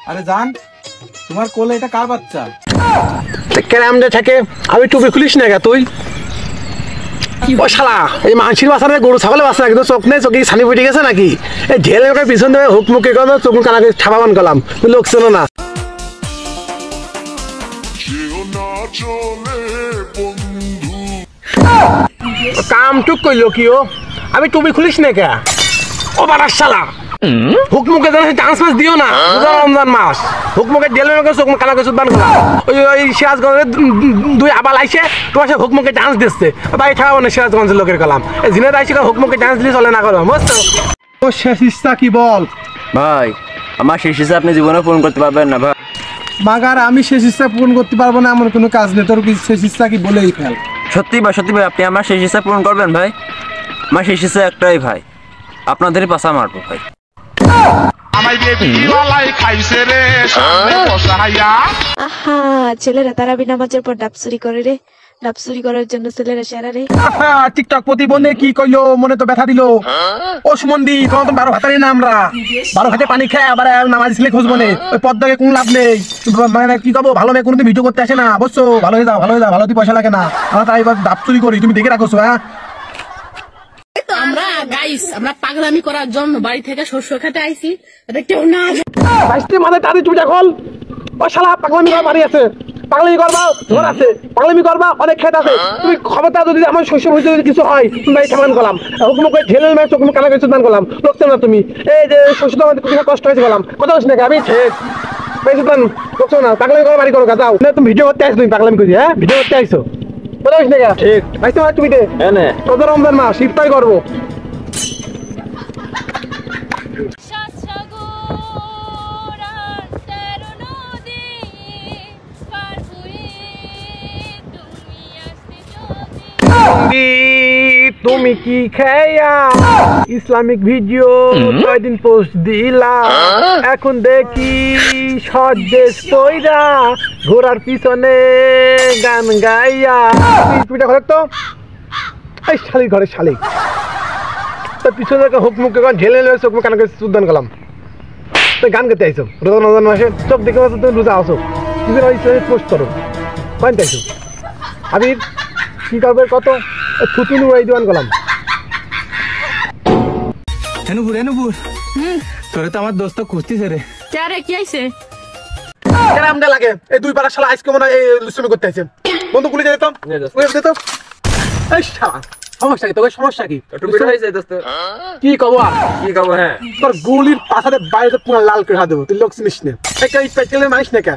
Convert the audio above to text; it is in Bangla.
আরে জান, তোমার কোলে এটা কার বাচ্চা? কেরামদে থাকে, আমি টুপি খুলিস না তুই। ও শালা, এই মানসির বাসারে গরু ছাগলের বাসা কিন্তু চোখ নেই, চোখে ছানি ফুটে গেছে নাকি? এই ঢেলে ওকে পিছন দেবে হুক মুখে কোনো চোখ কানাকে ছাপাবান করলাম, তুই লোক চেনো না। কাম টুক কইলো কি ও? আমি টুপি খুলিস না কে? ও বাড়ার শালা, হুক মুখে চান্স মাস দিও না। রমজান মাস হুক মুখে ঢেলে চোখ কানাকে চুদান করলাম। ওই সিরাজগঞ্জের দুই আবাল আইসে তোমার সে হুক মুখে ডান্স দিচ্ছে, তাই খাওয়াবো না সিরাজগঞ্জের লোকের কলাম। এই জিনের আইসে হুক মুখে ডান্স দিলে চলে না করো, বুঝছো? ও শেষ ইচ্ছা কি বল ভাই? আমার শেষ ইচ্ছা আপনি জীবনে পূরণ করতে পারবেন না ভাই। মাগার আমি শেষ ইচ্ছা পূরণ করতে পারবো না এমন কোনো কাজ নেই, তোর শেষ ইচ্ছা কি বলেই ফেল। সত্যি ভাই, সত্যি ভাই, আপনি আমার শেষ ইচ্ছা পূরণ করবেন ভাই? আমার শেষ ইচ্ছা একটাই ভাই, আপনাদেরই পাশা মারবো ভাই। আহা, ছেলেরা তারাবি নামাজের পর ডাব চুরি করে রে। ডাব চুরি করার জন্য ছেলেরা সেরা রে। টিকটক প্রতিবন্ধে কি কইলো, মনে তো ব্যথা দিল। ও সুমন্দি, তোমার তো 12 ভাতারি না, আমরা 12 ভাতে পানি খাই আবার নামাজ ছিলে খুঁজবো নে। ওই পদ্মাকে কোন লাভ নেই, মানে কি করবো, ভালো মেয়ে কোনোদিন ভিডিও করতে আসে না, বুঝছো? ভালো হয়ে যাও, ভালো হয়ে যাও, ভালো পয়সা লাগে না। আমরা তাই এবার ডাব চুরি করি, তুমি দেখে রাখছো। হ্যাঁ, আমরা গাইস, আমরা পাগলামি করার জন্য বাড়ি থেকে শস্য খেতে আইছি, এটা কেউ না বাইশটি মাথায় তাদের চুপি এখন। ও শালা, পাগলামি করা বাড়ি আছে, পাগলামি করবা ঘর আছে, পাগলামি করবা অনেক খেত আছে। তুমি ক্ষমতা যদি আমার শস্য হইতে যদি কিছু হয়, তুমি বাড়ি ঠামান করলাম, হুকুম করে ঢেলে মেয়ে চোখ কানা কিছু দান করলাম, লোকছে না তুমি। এই যে শস্য তো আমাদের কষ্ট হয়েছে গেলাম, কথা হচ্ছে নাকি? আমি ঠিক বেশি দান লোকছো না, পাগলামি করা বাড়ি করো যাও। তুমি ভিডিও করতে আসছো, তুমি পাগলামি করি, হ্যাঁ ভিডিও করতে আসছো, কথা হচ্ছে নাকি? ঠিক বাইশটি মাথায় তুমি দে, তোদের রমজান মাস ইফতার করবো। তুমি কি খাইয়া ইসলামিক ভিডিও কয়দিন পোস্ট দিলা, এখন দেখি শর্ট ড্রেস পইরা ঘোড়ার পিছনে গান গাইয়া। তুইটা ঘরে তো এই শালিক ঘরে শালিক, তোর পিছনে হুক মুখে ঢেলে চোখ মুখ কানকে সুদান গেলাম, তুই গান গাইতে আইসো রমজান মাসে, চোখ দেখে তুমি রোজা আসো, তুমি ইসলামিক পোস্ট করো, কয়েন চাইছো আমি কি করবে কত থুতু নুয়াই দিওয়ান গেলাম। হেনুপুর হেনুপুর, তোরে তো আমার দোস্ত খুঁজতেছে রে। রে কি আইছে? কেরামটা লাগে এই দুই পাড়া শালা আজকে মনে হয় এই লুচুমি করতে আইছে। বন্ধু গুলি দিয়ে দিতাম, এই শালা সমস্যা কি? তোকে সমস্যা কি? কি কব কি কব? হ্যাঁ, তোর গুলির পাশাতে বাইরে পুরো লাল করে দেবো, তুই লোক চিনিস না। মারিস না কে?